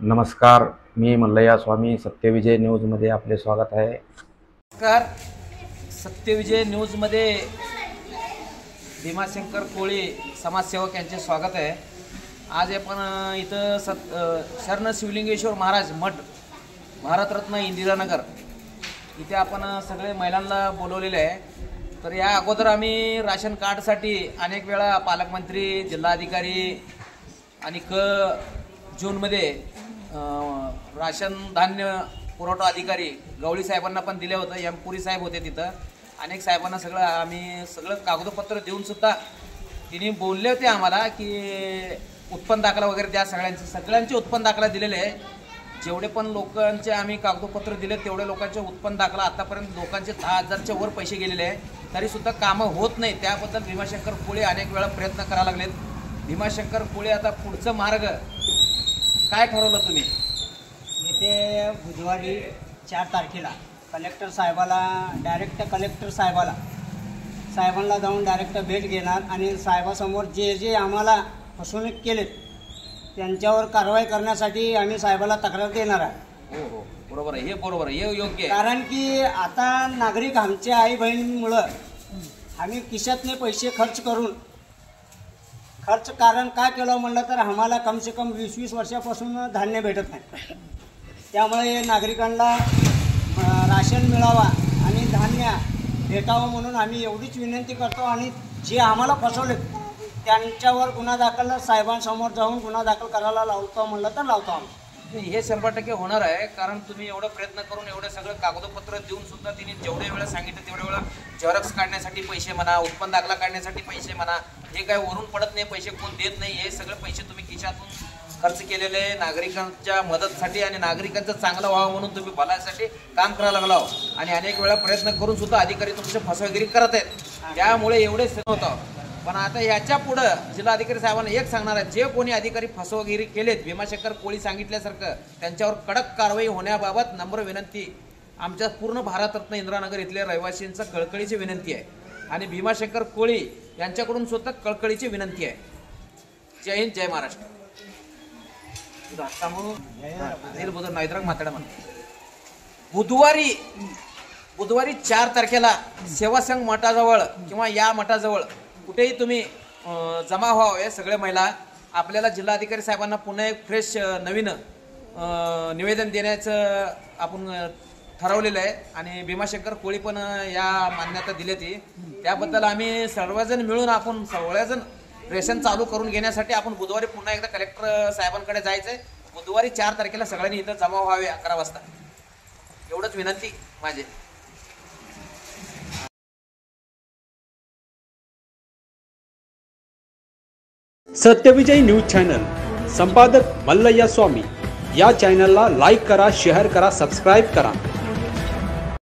नमस्कार, मी मल्लय्या स्वामी सत्यविजय न्यूजमध्ये आपले स्वागत आहे। नमस्कार, सत्यविजय न्यूजमध्ये भीमाशंकर कोळी समाजसेवक यांचे स्वागत आहे। आज आपण इथं शरण शिवलिंगेश्वर महाराज मठ भारतरत्न इंदिरानगर इथे आपण सगळे महिलांना बोलवलेले आहे। तर या अगोदर आम्ही राशन कार्डसाठी अनेक वेळा पालकमंत्री, जिल्हाधिकारी आणि जूनमध्ये राशन धान्य पुरवठा अधिकारी गवळी साहेबांना पण दिले होते। पुरी साहेब होते तिथं, अनेक साहेबांना आम्ही सगळं कागदपत्र देऊन सुद्धा तिने बोलले होते आम्हाला की उत्पन्न दाखला वगैरे द्या। सगळ्यांचे उत्पन्न दाखला दिलेले आहे। जेवढे पण लोकांचे आम्ही कागदपत्र दिले तेवढे लोकांचे उत्पन्न दाखला आतापर्यंत लोकांचे 10,000च्या वर पैसे गेलेले आहे, तरी सुद्धा कामं होत नाही। त्याबद्दल भीमाशंकर कोळी अनेक वेळा प्रयत्न करायला लागलेत। भीमाशंकर कोळी आता पुढचं मार्ग काय ठरवलं तुम्ही? येते बुधवारी 4 तारखेला कलेक्टर साहेबाला कलेक्टर साहेबांना जाऊन डायरेक्ट भेट घेणार आणि साहेबासमोर जे आम्हाला फसवणूक केलेत त्यांच्यावर कारवाई करण्यासाठी आम्ही साहेबाला तक्रार देणार आहे। हो, बरोबर आहे, हे बरोबर आहे, हे योग्य आहे। कारण की आता नागरिक आमच्या आई बहिणींमुळं आम्ही खिशातले पैसे कारण काय केलं म्हणलं तर आम्हाला कम से कम 20-20 वर्षापासून धान्य भेटत नाही। त्यामुळे नागरिकांना राशन मिळावा आणि धान्य भेटावं म्हणून आम्ही एवढीच विनंती करतो आणि जे आम्हाला फसवले त्यांच्यावर गुन्हा दाखल साहेबांसमोर जाऊन गुन्हा दाखल करायला लावतो म्हणलं तर लावतो आम्ही। हे 100% होणार आहे, कारण तुम्ही एवढं प्रयत्न करून एवढे सगळं कागदपत्र देऊन सुद्धा तिने जेवढे वेळा सांगितलं तेवढे वेळा झेरॉक्स काढण्यासाठी पैसे म्हणा, उत्पन्न दाखला काढण्यासाठी पैसे म्हणा, हे काय वरून पडत नाही, पैसे कोण देत नाही। हे सगळे पैसे तुम्ही खिशातून खर्च केलेले नागरिकांच्या मदतीसाठी आणि नागरिकांचं चांगलं व्हावं म्हणून तुम्ही भल्यासाठी काम करायला लागला आणि अनेक वेळा प्रयत्न करून सुद्धा अधिकारी तुमची फसवेगिरी करत आहेत। त्यामुळे एवढे होतं। पण आता याच्या पुढं जिल्हाधिकारी साहेबांना एक सांगणार आहे, जे कोणी अधिकारी फसवेगिरी केलेत भीमाशंकर कोळी सांगितल्यासारखं त्यांच्यावर कडक कारवाई होण्याबाबत नम्र विनंती आमच्या पूर्ण भारतरत्न इंदिरानगर इथल्या रहिवासींचा कळकळीची विनंती आहे आणि भीमाशंकर कोळी यांच्याकडून सुद्धा कळकळीची विनंती आहे। जय हिंद, जय महाराष्ट्र। बुधवारी 4 तारखेला सेवा संघ मठाजवळ किंवा या मठाजवळ कुठेही तुम्ही जमा व्हावे सगळे महिला। आपल्याला जिल्हाधिकारी साहेबांना पुन्हा एक फ्रेश नवीन निवेदन देण्याचं आपण ठरवलेलं आहे आणि भीमाशंकर कोळी पण या मान्यता दिली ती। त्याबद्दल आम्ही सर्वजण मिळून आपण सगळेजण रेशन चालू करून घेण्यासाठी आपण बुधवारी पुन्हा एकदा कलेक्टर साहेबांकडे जायचं आहे। बुधवारी 4 तारखेला सगळ्यांनी इथं जमा व्हावे 11 वाजता, एवढंच विनंती माझी। सत्यविजय न्यूज चॅनल संपादक मल्लय्या स्वामी या चॅनलला लाईक करा, शेअर करा, सबस्क्राईब करा।